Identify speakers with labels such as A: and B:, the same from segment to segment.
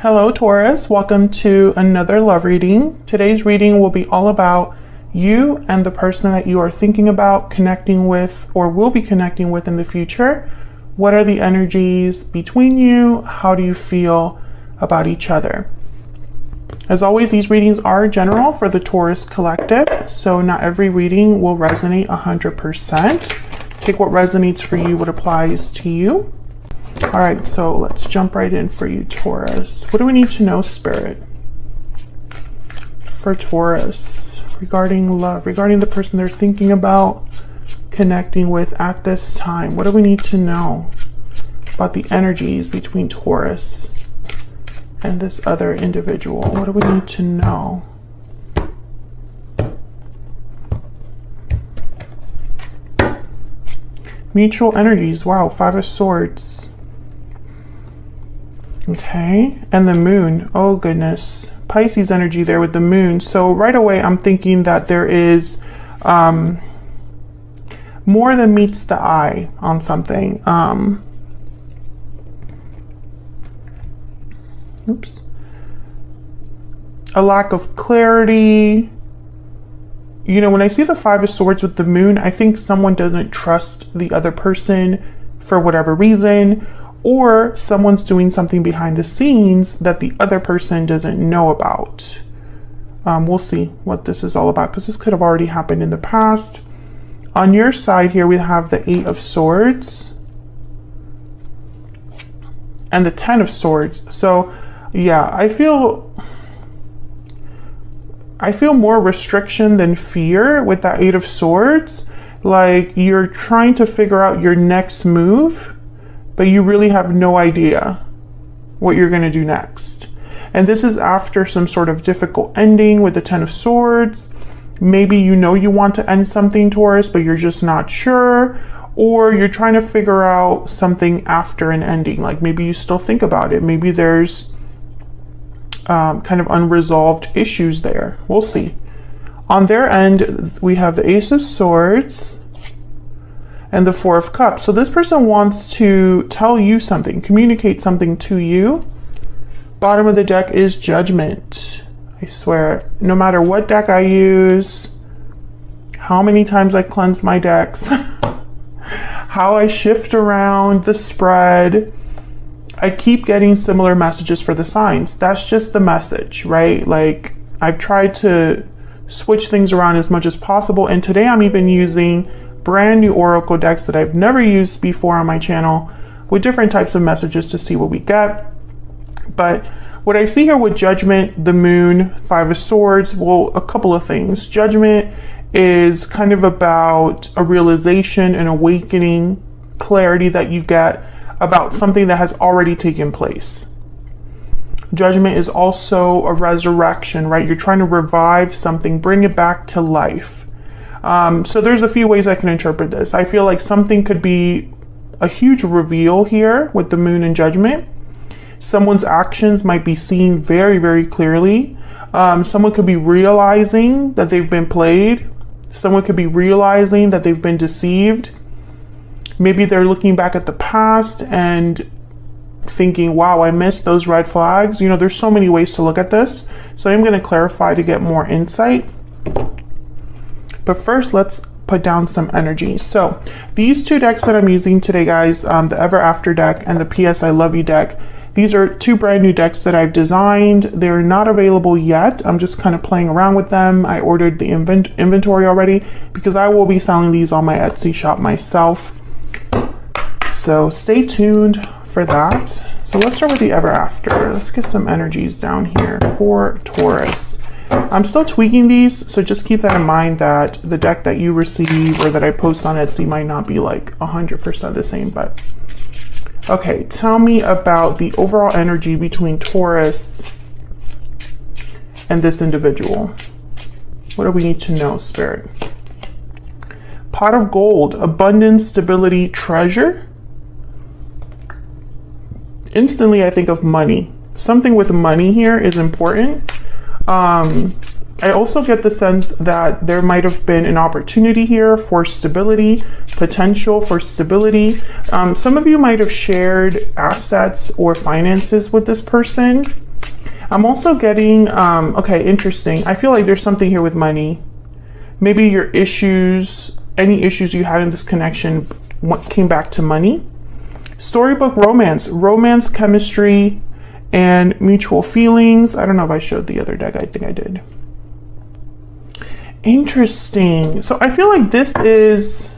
A: Hello Taurus, welcome to another love reading. Today's reading will be all about you and the person that you are thinking about connecting with or will be connecting with in the future. What are the energies between you? How do you feel about each other? As always, these readings are general for the Taurus collective, so not every reading will resonate 100%. Take what resonates for you, what applies to you. All right, so let's jump right in for you, Taurus. What do we need to know, Spirit? For Taurus, regarding love, regarding the person they're thinking about connecting with at this time. What do we need to know about the energies between Taurus and this other individual? What do we need to know? Mutual energies. Wow, Five of Swords. Okay, and the moon. Oh goodness, Pisces energy there with the moon. So right away I'm thinking that there is more than meets the eye on something. Oops. A lack of clarity. You know, when I see the Five of Swords with the moon, I think someone doesn't trust the other person for whatever reason, or someone's doing something behind the scenes that the other person doesn't know about. We'll see what this is all about, because this could have already happened in the past. On your side here, we have the Eight of Swords and the Ten of Swords. So yeah, I feel more restriction than fear with that Eight of Swords. Like you're trying to figure out your next move, but you really have no idea what you're going to do next. And this is after some sort of difficult ending with the Ten of Swords. Maybe you know you want to end something, Taurus, but you're just not sure. Or you're trying to figure out something after an ending. Like maybe you still think about it. Maybe there's kind of unresolved issues there. We'll see. On their end, we have the Ace of Swords and the Four of Cups. So this person wants to tell you something, communicate something to you. Bottom of the deck is Judgment. I swear, no matter what deck I use, how many times I cleanse my decks, how I shift around the spread, I keep getting similar messages for the signs. That's just the message, right? Like I've tried to switch things around as much as possible. And today I'm even using brand new oracle decks that I've never used before on my channel with different types of messages to see what we get. But what I see here with Judgment, the moon, Five of Swords, well, a couple of things. Judgment is kind of about a realization, an awakening, clarity that you get about something that has already taken place. Judgment is also a resurrection, right? You're trying to revive something, bring it back to life. So there's a few ways I can interpret this. I feel like something could be a huge reveal here with the moon and Judgment. Someone's actions might be seen very, very clearly. Someone could be realizing that they've been played. Someone could be realizing that they've been deceived. Maybe they're looking back at the past and thinking, wow, I missed those red flags. You know, there's so many ways to look at this. So I'm going to clarify to get more insight. But first, let's put down some energy. So these two decks that I'm using today, guys, the Ever After deck and the PS I Love You deck, these are two brand new decks that I've designed. They're not available yet. I'm just kind of playing around with them. I ordered the inventory already because I will be selling these on my Etsy shop myself. So stay tuned for that. So let's start with the Ever After. Let's get some energies down here for Taurus. I'm still tweaking these, so just keep that in mind that the deck that you receive or that I post on Etsy might not be like 100% the same, but okay, tell me about the overall energy between Taurus and this individual. What do we need to know, Spirit? Pot of Gold, abundance, stability, treasure. Instantly, I think of money. Something with money here is important. I also get the sense that there might have been an opportunity here for stability, potential for stability. Some of you might have shared assets or finances with this person. I'm also getting, okay, interesting. I feel like there's something here with money. Maybe your issues, any issues you had in this connection came back to money. Storybook romance, romance, chemistry, and mutual feelings. I don't know if I showed the other deck. I think I did. Interesting. So I feel like this is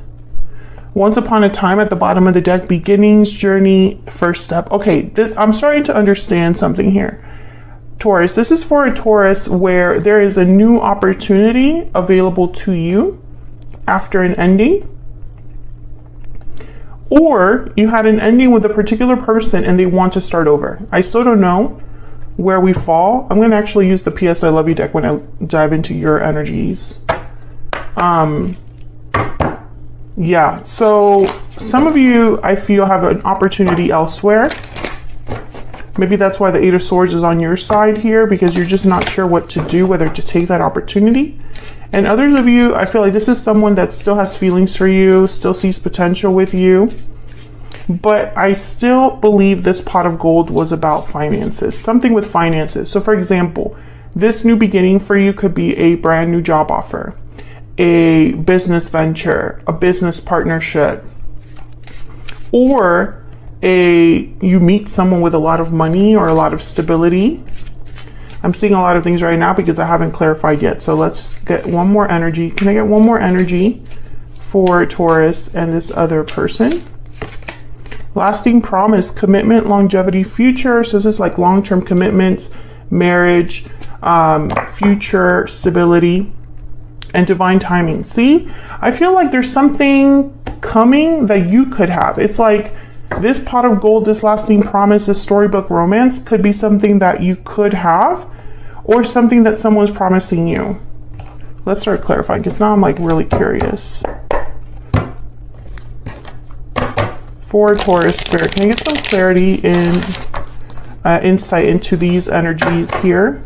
A: once upon a time at the bottom of the deck, beginnings, journey, first step. Okay, I'm starting to understand something here. Taurus, this is for a Taurus where there is a new opportunity available to you after an ending. Or you had an ending with a particular person and they want to start over. I still don't know where we fall. I'm going to actually use the PS I Love You deck when I dive into your energies. Yeah, so some of you, I feel, have an opportunity elsewhere. Maybe that's why the Eight of Swords is on your side here, because you're just not sure what to do, whether to take that opportunity. And others of you, I feel like this is someone that still has feelings for you, still sees potential with you. But I still believe this pot of gold was about finances, something with finances. So for example, this new beginning for you could be a brand new job offer, a business venture, a business partnership, or you meet someone with a lot of money or a lot of stability. I'm seeing a lot of things right now because I haven't clarified yet. So let's get one more energy. Can I get one more energy for Taurus and this other person? Lasting promise, commitment, longevity, future. So this is like long-term commitments, marriage, future, stability, and divine timing. See, I feel like there's something coming that you could have. It's like this pot of gold, this lasting promise, this storybook romance could be something that you could have, or something that someone's promising you. Let's start clarifying, because now I'm like really curious. For Taurus Spirit, can I get some clarity in insight into these energies here?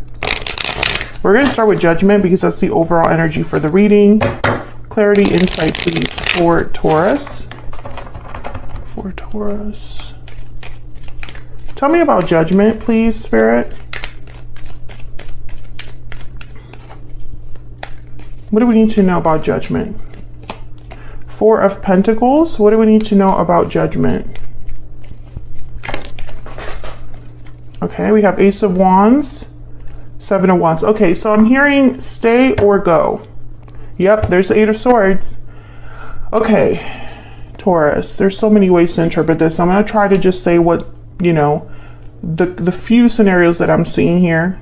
A: We're going to start with Judgment because that's the overall energy for the reading. Clarity, insight, please, for Taurus. For Taurus. Tell me about Judgment, please, Spirit. What do we need to know about Judgment? Four of Pentacles. What do we need to know about Judgment? Okay, we have Ace of Wands, Seven of Wands. Okay, so I'm hearing stay or go. Yep, there's the Eight of Swords. Okay, Taurus, there's so many ways to interpret this. I'm going to try to just say what, you know, the few scenarios that I'm seeing here.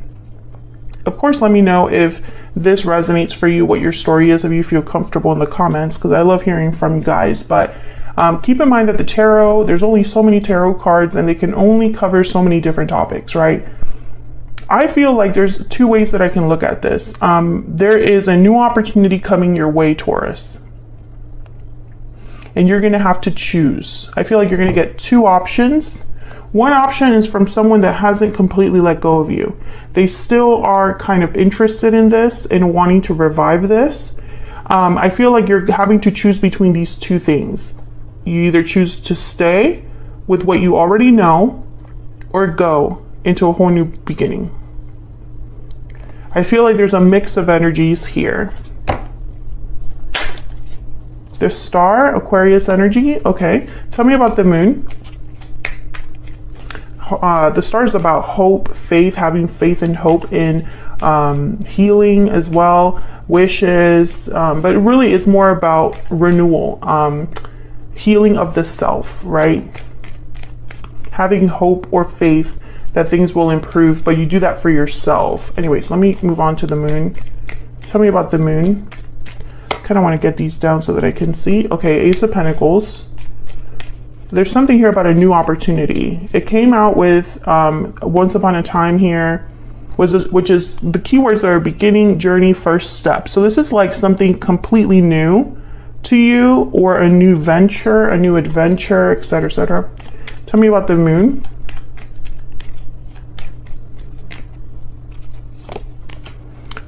A: Of course, let me know if this resonates for you, what your story is, if you feel comfortable in the comments, because I love hearing from you guys. But keep in mind that the tarot, there's only so many tarot cards and they can only cover so many different topics, right? I feel like there's two ways that I can look at this. There is a new opportunity coming your way, Taurus. And you're going to have to choose. I feel like you're going to get two options. One option is from someone that hasn't completely let go of you. They still are kind of interested in this and wanting to revive this. I feel like you're having to choose between these two things. You either choose to stay with what you already know or go into a whole new beginning. I feel like there's a mix of energies here. The Star, Aquarius energy. Okay, tell me about the Moon. The Star is about hope, faith, having faith and hope in healing as well, wishes, but really it's more about renewal, healing of the self, right? Having hope or faith that things will improve, but you do that for yourself. Anyways, let me move on to the Moon. Tell me about the Moon. Kind of want to get these down so that I can see. Okay, Ace of Pentacles. There's something here about a new opportunity. It came out with once upon a time here, which is the keywords are beginning, journey, first step. So this is like something completely new to you, or a new venture, a new adventure, etc., etc. Tell me about the Moon.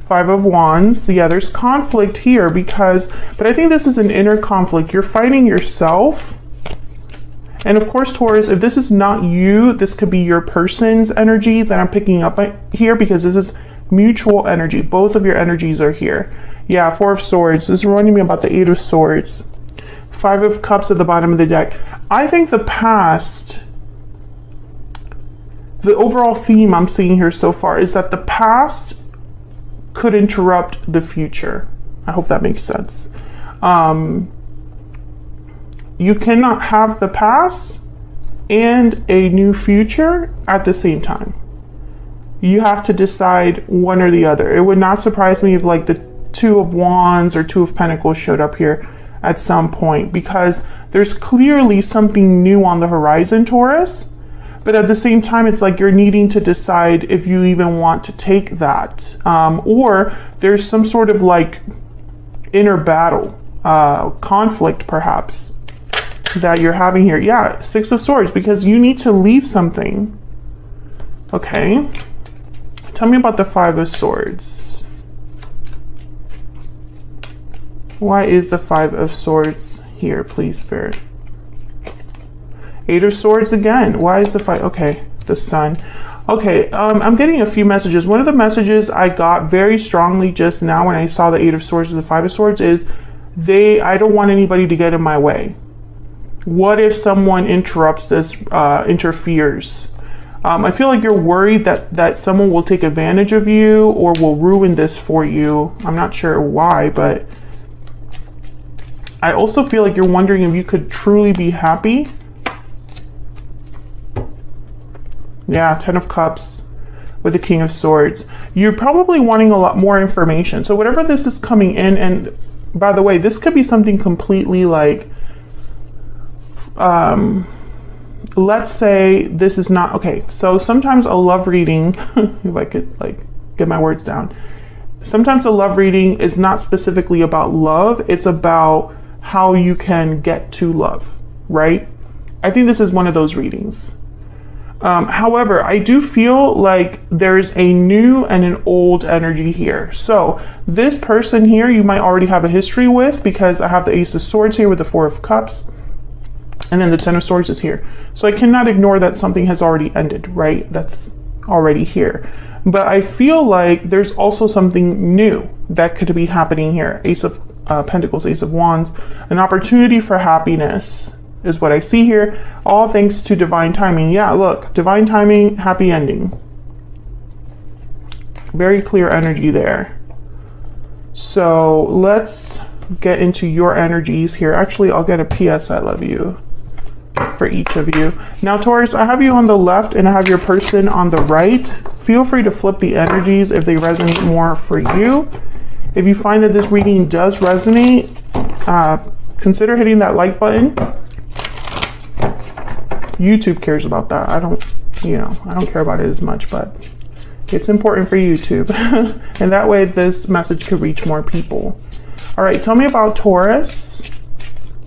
A: Five of Wands. Yeah, there's conflict here but I think this is an inner conflict. You're fighting yourself And of course, Taurus, if this is not you, this could be your person's energy that I'm picking up here, because this is mutual energy. Both of your energies are here. Yeah, Four of Swords. This is reminding me about the Eight of Swords. Five of Cups at the bottom of the deck. I think the past, the overall theme I'm seeing here so far is that the past could interrupt the future. I hope that makes sense. You cannot have the past and a new future at the same time. You have to decide one or the other. It would not surprise me if like the Two of Wands or Two of Pentacles showed up here at some point, because there's clearly something new on the horizon, Taurus. But at the same time, it's like you're needing to decide if you even want to take that. Or there's some sort of like inner battle, conflict perhaps, that you're having here. Yeah, Six of Swords, because you need to leave something. Okay. Tell me about the Five of Swords. Why is the Five of Swords here, please, Spirit? Eight of Swords again. Why is the Five? Okay, the Sun. Okay, I'm getting a few messages. One of the messages I got very strongly just now when I saw the Eight of Swords and the Five of Swords is I don't want anybody to get in my way. What if someone interrupts this, interferes? I feel like you're worried that someone will take advantage of you or will ruin this for you. I'm not sure why, but I also feel like you're wondering if you could truly be happy. Yeah, Ten of Cups with the King of Swords. You're probably wanting a lot more information. So whatever this is coming in, and by the way, this could be something completely like, let's say this is not, okay, so sometimes a love reading, if I could like get my words down, sometimes a love reading is not specifically about love, it's about how you can get to love, right? I think this is one of those readings. However, I do feel like there's a new and an old energy here. So this person here, you might already have a history with, because I have the Ace of Swords here with the Four of Cups. And then the Ten of Swords is here. So I cannot ignore that something has already ended, right? That's already here. But I feel like there's also something new that could be happening here. Ace of Pentacles, Ace of Wands. An opportunity for happiness is what I see here. All thanks to divine timing. Yeah, look, divine timing, happy ending. Very clear energy there. So let's get into your energies here. Actually, I'll get a PS I love you for each of you. Now, Taurus, I have you on the left and I have your person on the right. Feel free to flip the energies if they resonate more for you. If you find that this reading does resonate, consider hitting that like button. YouTube cares about that. I don't care about it as much, but it's important for YouTube. And that way this message could reach more people. All right, tell me about Taurus.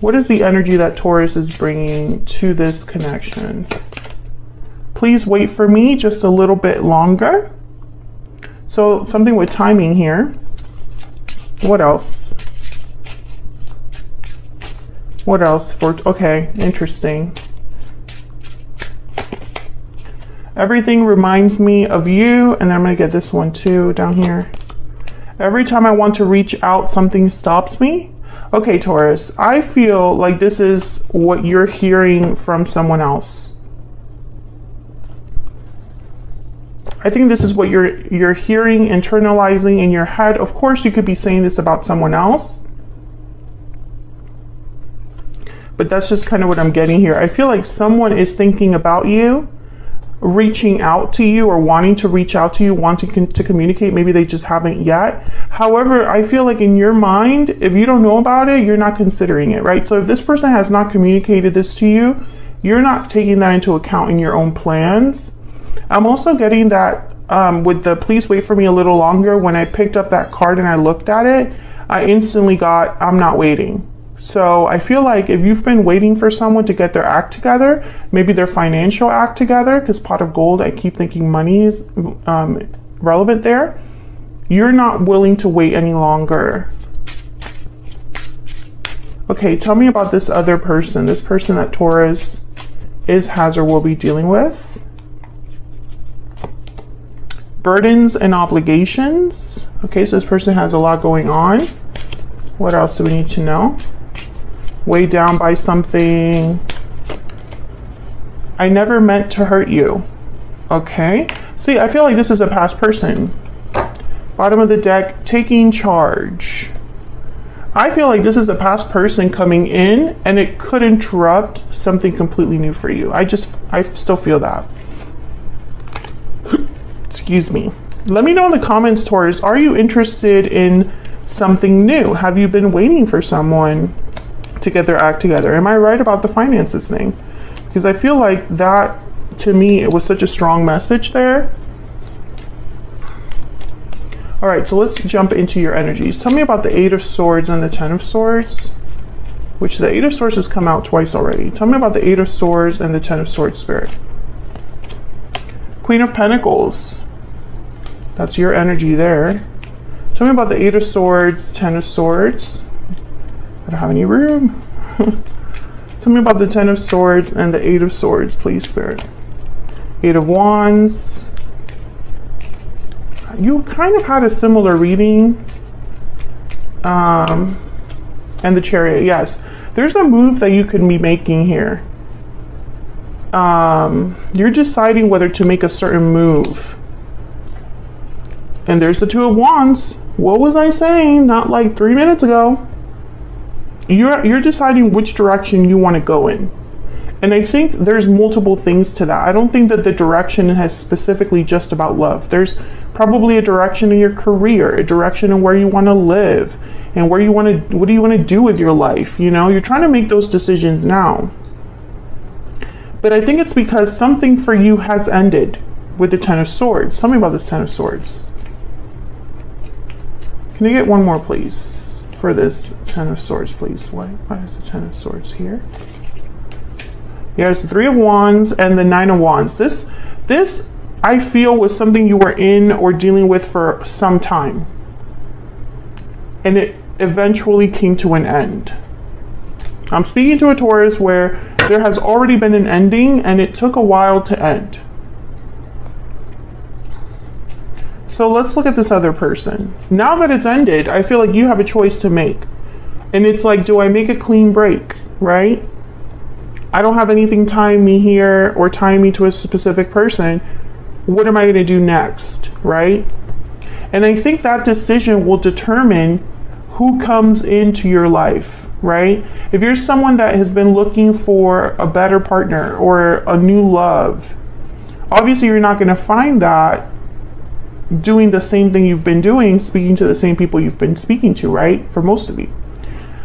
A: What is the energy that Taurus is bringing to this connection? Please wait for me just a little bit longer. So something with timing here. What else? What else for, okay, interesting. Everything reminds me of you, and then I'm gonna get this one too down here. Every time I want to reach out, something stops me. Okay, Taurus, I feel like this is what you're hearing from someone else. I think this is what you're hearing, internalizing in your head. Of course, you could be saying this about someone else, but that's just kind of what I'm getting here. I feel like someone is thinking about you, reaching out to you, or wanting to reach out to you, wanting to communicate. Maybe they just haven't yet. However, I feel like in your mind, if you don't know about it, you're not considering it, right? So if this person has not communicated this to you, you're not taking that into account in your own plans. I'm also getting that with the please wait for me a little longer. When I picked up that card and I looked at it, I instantly got, I'm not waiting. So I feel like if you've been waiting for someone to get their act together, maybe their financial act together, because pot of gold, I keep thinking money is relevant there. You're not willing to wait any longer. Okay, tell me about this other person, this person that Taurus is, has, or will be dealing with. Burdens and obligations. Okay, so this person has a lot going on. What else do we need to know? Weighed down by something. I never meant to hurt you. Okay. See, I feel like this is a past person. Bottom of the deck, taking charge. I feel like this is a past person coming in, and it could interrupt something completely new for you. I still feel that. Excuse me. Let me know in the comments, Taurus, are you interested in something new? Have you been waiting for someone to get their act together? Am I right about the finances thing? Because I feel like that, to me, it was such a strong message there. All right, so let's jump into your energies. Tell me about the Eight of Swords and the Ten of Swords, which the Eight of Swords has come out twice already. Tell me about the Eight of Swords and the Ten of Swords, Spirit. Queen of Pentacles. That's your energy there. Tell me about the Eight of Swords, Ten of Swords. I don't have any room. Tell me about the Ten of Swords and the Eight of Swords, please, Spirit. Eight of Wands. You kind of had a similar reading. And the Chariot, yes. There's a move that you could be making here. You're deciding whether to make a certain move. And there's the Two of Wands. What was I saying? Not like 3 minutes ago. You're deciding which direction you want to go in. And I think there's multiple things to that. I don't think that the direction is specifically just about love. There's probably a direction in your career, a direction in where you want to live, and where you want to, what do you want to do with your life? You know, you're trying to make those decisions now. But I think it's because something for you has ended with the Ten of Swords. Tell me about this Ten of Swords. Can I get one more, please, for this Ten of Swords, please? Why is the Ten of Swords here? Yeah, it's the Three of Wands and the Nine of Wands. This I feel was something you were in or dealing with for some time. And it eventually came to an end. I'm speaking to a Taurus where there has already been an ending and it took a while to end. So let's look at this other person. Now that it's ended, I feel like you have a choice to make. And it's like, do I make a clean break, right? I don't have anything tying me here or tying me to a specific person. What am I going to do next, right? And I think that decision will determine who comes into your life, right? If you're someone that has been looking for a better partner or a new love, obviously you're not going to find that doing the same thing you've been doing, speaking to the same people you've been speaking to, right? For most of you.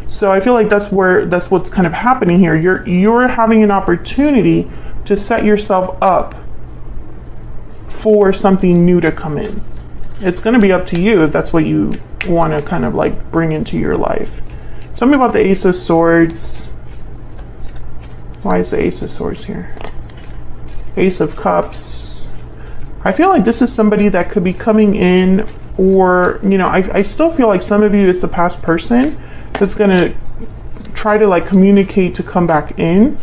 A: So I feel like that's what's kind of happening here. You're having an opportunity to set yourself up for something new to come in. It's going to be up to you if that's what you want to kind of like bring into your life. Tell me about the Ace of Swords. Why is the Ace of Swords here? Ace of Cups. I feel like this is somebody that could be coming in, or, you know, I still feel like some of you, it's a past person that's going to try to like communicate to come back in.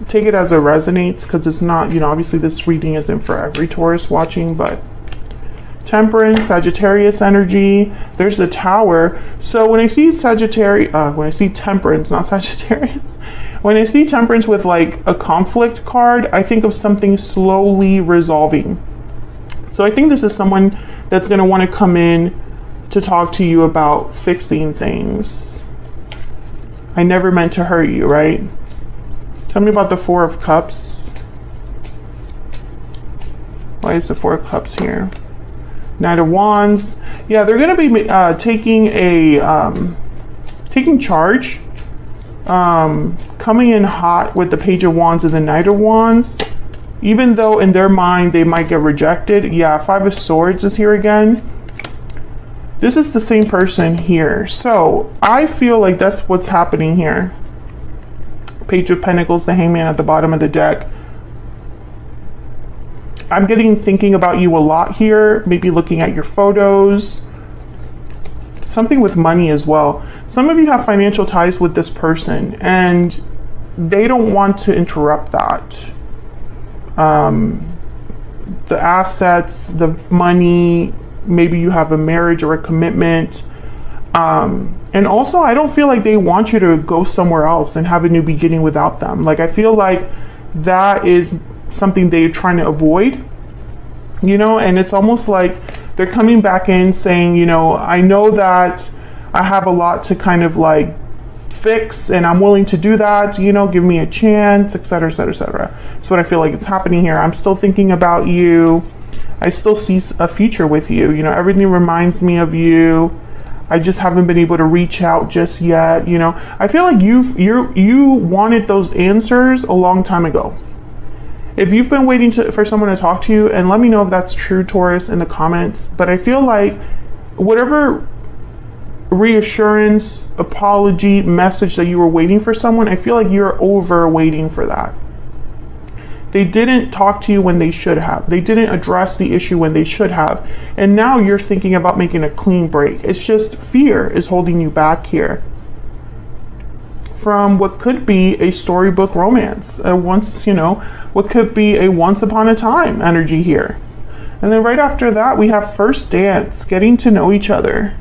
A: Take it as it resonates, because it's not, you know, obviously this reading isn't for every Taurus watching, but Temperance, Sagittarius energy. There's the Tower. So when I see when I see Temperance, not Sagittarius, when I see Temperance with like a conflict card, I think of something slowly resolving. So I think this is someone that's going to want to come in to talk to you about fixing things. I never meant to hurt you, right? Tell me about the Four of Cups. Why is the Four of Cups here? Knight of Wands. Yeah, they're going to be taking charge, coming in hot with the Page of Wands and the Knight of Wands. Even though in their mind they might get rejected. Yeah, Five of Swords is here again. This is the same person here. So I feel like that's what's happening here. Page of Pentacles, the Hangman at the bottom of the deck. I'm thinking about you a lot here. Maybe looking at your photos. Something with money as well. Some of you have financial ties with this person, and they don't want to interrupt that. The assets, the money, maybe you have a marriage or a commitment. And also, I don't feel like they want you to go somewhere else and have a new beginning without them. Like, I feel like that is something they're trying to avoid, you know, and it's almost like they're coming back in saying, you know, I know that I have a lot to kind of like fix and I'm willing to do that, you know, give me a chance, etc., etc., etc. That's what I feel like it's happening here. I'm still thinking about you. I still see a future with you. You know, everything reminds me of you. I just haven't been able to reach out just yet. You know, I feel like you wanted those answers a long time ago. If you've been waiting for someone to talk to you, and let me know if that's true, Taurus, in the comments. But I feel like whatever reassurance, apology, message that you were waiting for someone, I feel like you're over waiting for that. They didn't talk to you when they should have. They didn't address the issue when they should have. And now you're thinking about making a clean break. It's just fear is holding you back here from what could be a storybook romance. What could be a once upon a time energy here. And then right after that, we have first dance, getting to know each other.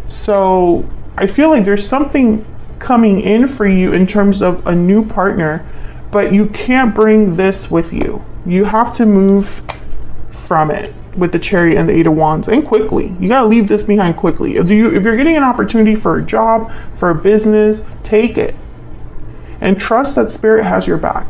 A: So I feel like there's something coming in for you in terms of a new partner, but you can't bring this with you. You have to move from it with the Chariot and the Eight of Wands, and quickly. You gotta leave this behind quickly. If you're getting an opportunity for a job, for a business, take it. And trust that Spirit has your back.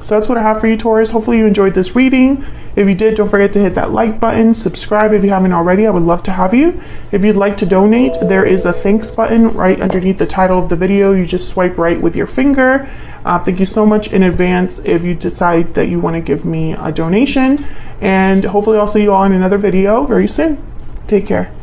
A: So that's what I have for you, Taurus. Hopefully you enjoyed this reading. If you did, don't forget to hit that like button, subscribe if you haven't already. I would love to have you. If you'd like to donate, there is a thanks button right underneath the title of the video. You just swipe right with your finger. Thank you so much in advance if you decide that you want to give me a donation. And hopefully I'll see you all in another video very soon. Take care.